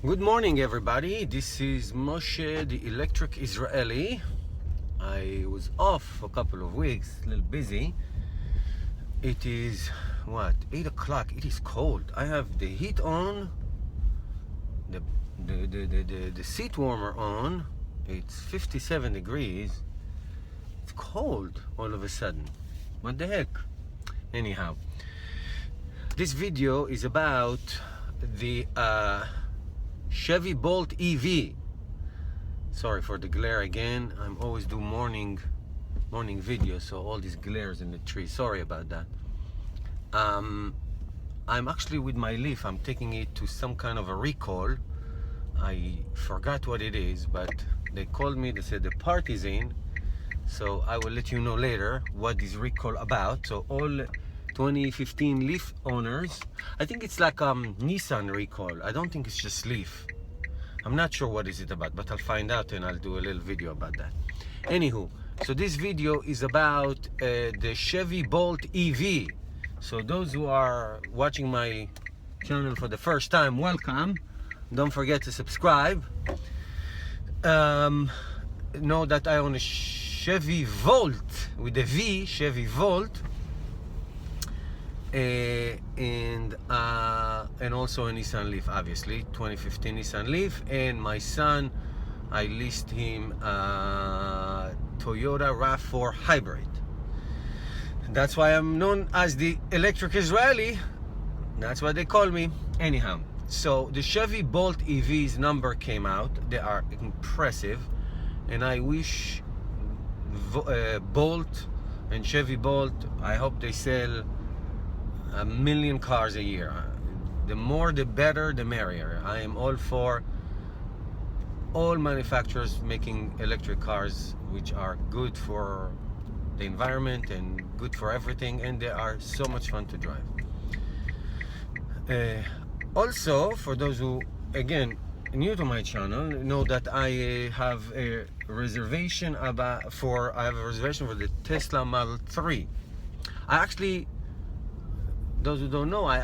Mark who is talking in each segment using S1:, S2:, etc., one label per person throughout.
S1: Good morning, everybody. This is Moshe, the Electric Israeli. I was off a couple of weeks, a little busy. It is, 8 o'clock. It is cold. I have the heat on, the seat warmer on. It's 57 degrees. It's cold all of a sudden. What the heck? Anyhow, this video is about the Chevy Bolt EV. Sorry for the glare again. I'm always do morning videos, so all these glares in the tree. Sorry about that. I'm actually with my Leaf. I'm taking it to some kind of a recall. I forgot what it is, but they called me. They said the part is in, so I will let you know later what this recall about. So all 2015 Leaf owners, I think it's like Nissan recall. I don't think it's just Leaf. I'm not sure what is it about, but I'll find out and I'll do a little video about that. Anywho, so this video is about the Chevy Bolt EV. So those who are watching my channel for the first time, welcome. Don't forget to subscribe. Know that I own a Chevy Volt with a V, Chevy Volt. And also a Nissan Leaf, obviously 2015 Nissan Leaf. And my son, I leased him a Toyota RAV4 hybrid. That's why I'm known as the Electric Israeli. That's what they call me. Anyhow, so the Chevy Bolt EV's number came out. They are impressive, and I wish Bolt and Chevy Bolt, I hope they sell 1 million cars a year. The more the better, the merrier. I am all for all manufacturers making electric cars which are good for the environment and good for everything, and they are so much fun to drive. Also, for those who, again, new to my channel, know that I have a reservation for the Tesla Model 3. Those who don't know, I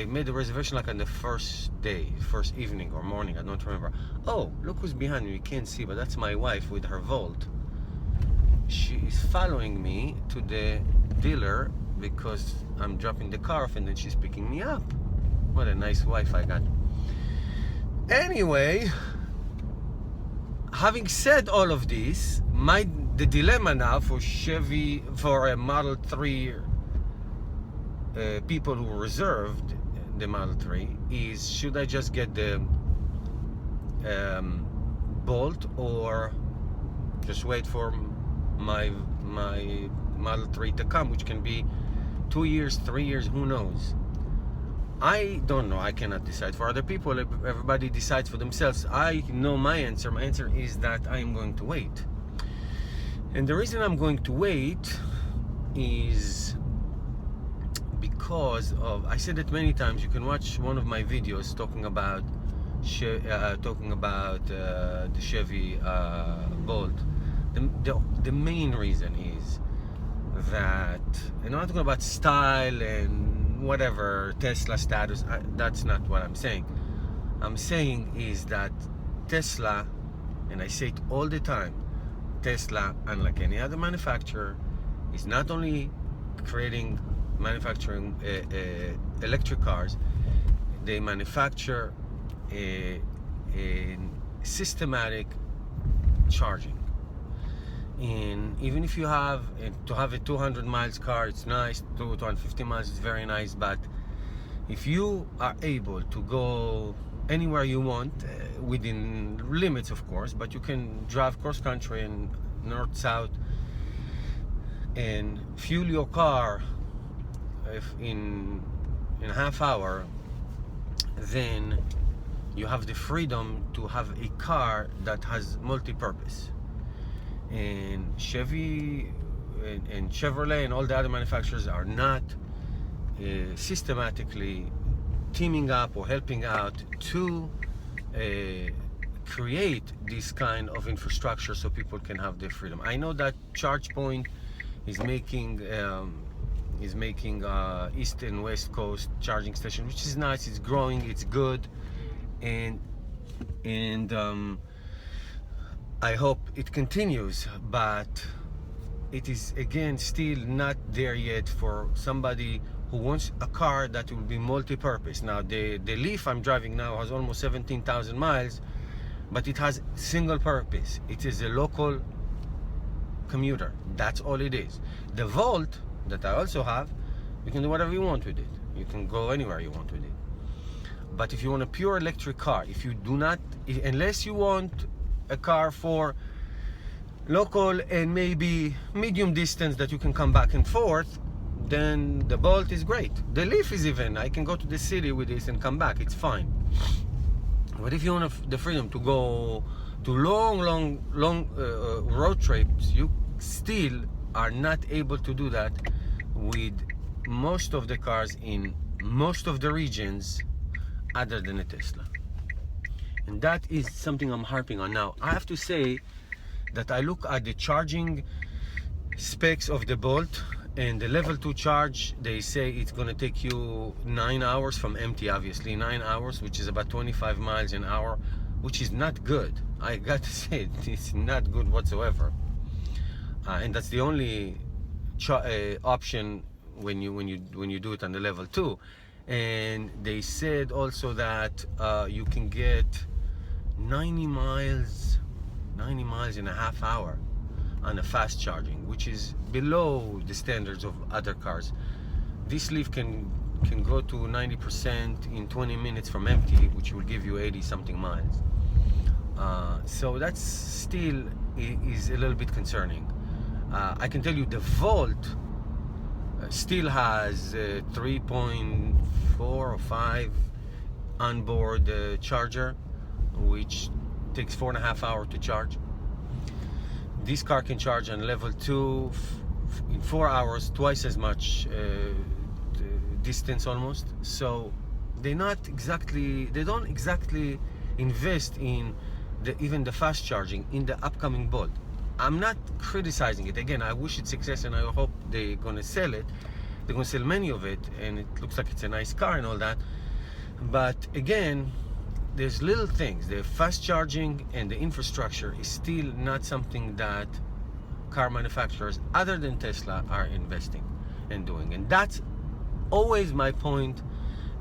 S1: made the reservation like on the first evening or morning, I don't remember. Oh, look who's behind me, you can't see, but that's my wife with her Volt. She is following me to the dealer because I'm dropping the car off and then she's picking me up. What a nice wife I got. Anyway, having said all of this, the dilemma now for a Model 3 people who reserved the Model 3 is, should I just get the Bolt or just wait for my Model 3 to come, which can be 2 years, 3 years, who knows? I don't know. I cannot decide for other people. Everybody decides for themselves. I know my answer. My answer is that I am going to wait. And the reason I'm going to wait is because of, I said it many times, you can watch one of my videos talking about the Chevy Bolt. The main reason is that, and I'm not talking about style and whatever, Tesla status, that's not what I'm saying. I'm saying is that Tesla, and I say it all the time, Tesla, unlike any other manufacturer, is not only manufacturing electric cars, they manufacture a systematic charging. And even if you have to have a 200 miles car, it's nice. 250 miles is very nice, but if you are able to go anywhere you want, within limits of course, but you can drive cross country and north south and fuel your car in a half hour, then you have the freedom to have a car that has multi-purpose. And Chevy and Chevrolet and all the other manufacturers are not systematically teaming up or helping out to create this kind of infrastructure so people can have their freedom. I know that ChargePoint is making is making east and west coast charging station, which is nice. It's growing, it's good, and I hope it continues, but it is again still not there yet for somebody who wants a car that will be multi-purpose. Now the Leaf I'm driving now has almost 17,000 miles, but it has single purpose. It is a local commuter. That's all it is. The Volt that I also have, you can do whatever you want with it. You can go anywhere you want with it. But if you want a pure electric car, if you do not, unless you want a car for local and maybe medium distance that you can come back and forth, then the Bolt is great. The Leaf is even, I can go to the city with this and come back, it's fine. But if you want the freedom to go to long road trips, you still are not able to do that with most of the cars in most of the regions other than a Tesla. And that is something I'm harping on. Now, I have to say that I look at the charging specs of the Bolt, and the level 2 charge, they say it's going to take you 9 hours from empty, obviously 9 hours, which is about 25 miles an hour, which is not good. I got to say, it's not good whatsoever. And that's the only option when you do it on the level 2. And they said also that you can get 90 miles in a half hour on a fast charging, which is below the standards of other cars. This Leaf can go to 90% in 20 minutes from empty, which will give you 80 something miles. So that's still is a little bit concerning. I can tell you the Volt still has 3.4 or 5 onboard charger, which takes 4.5 hours to charge. This car can charge on level 2 in 4 hours, twice as much distance almost. So they don't exactly invest in even the fast charging in the upcoming Bolt. I'm not criticizing it. Again, I wish it success, and I hope they're gonna sell it. They're gonna sell many of it, and it looks like it's a nice car and all that. But again, there's little things. The fast charging and the infrastructure is still not something that car manufacturers other than Tesla are investing and doing. And that's always my point.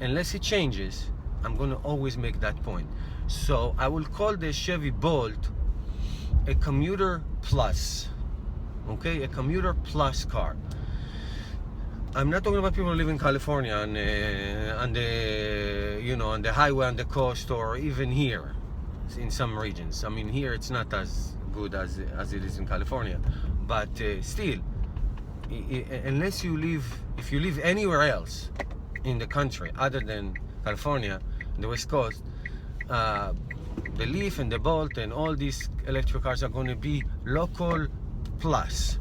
S1: Unless it changes, I'm going to always make that point. So I will call the Chevy Bolt a commuter plus. Okay, a commuter plus car. I'm not talking about people who live in California on the highway, on the coast, or even here in some regions. I mean, here it's not as good as it is in California, but still, unless you live, if you live anywhere else in the country other than California, the West Coast, the Leaf and the Bolt and all these electric cars are going to be local plus.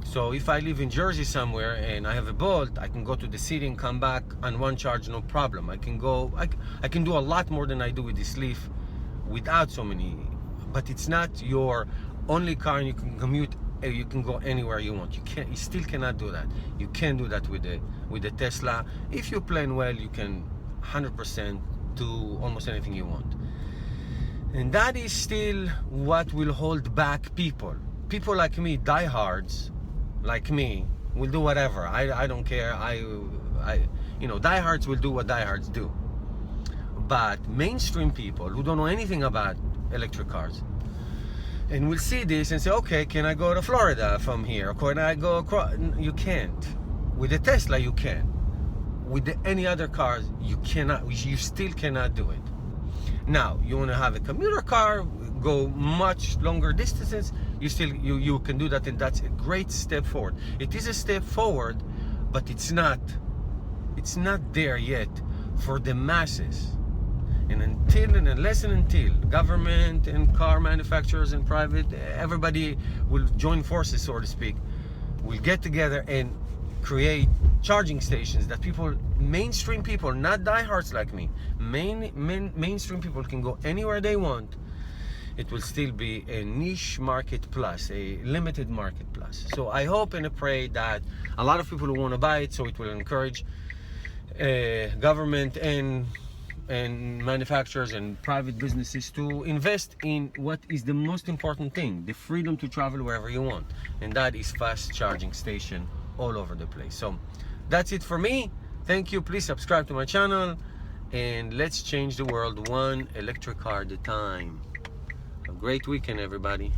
S1: So if I live in Jersey somewhere and I have a Bolt, I can go to the city and come back on one charge, no problem. I can do a lot more than I do with this Leaf without so many. But it's not your only car, and you can commute. You can go anywhere you want. You still cannot do that. You can't do that with the Tesla. If you plan well, you can 100% do almost anything you want. And that is still what will hold back people. People like me, diehards like me, will do whatever. I don't care. Diehards will do what diehards do. But mainstream people who don't know anything about electric cars and will see this and say, okay, can I go to Florida from here? Or can I go across? You can't. With the Tesla, you can. With any other cars, you cannot. You still cannot do it. Now, you want to have a commuter car, go much longer distances, you can do that, and that's a great step forward. It is a step forward, but it's not there yet for the masses. And until government and car manufacturers and private, everybody will join forces, so to speak, will get together and create charging stations that mainstream people, not diehards like me, mainstream people can go anywhere they want it will still be a niche market plus, a limited market plus. So I hope and I pray that a lot of people will want to buy it, so it will encourage government and manufacturers and private businesses to invest in what is the most important thing, the freedom to travel wherever you want, and that is fast charging station all over the place. So that's it for me. Thank you. Please subscribe to my channel, and let's change the world one electric car at a time. A great weekend, everybody.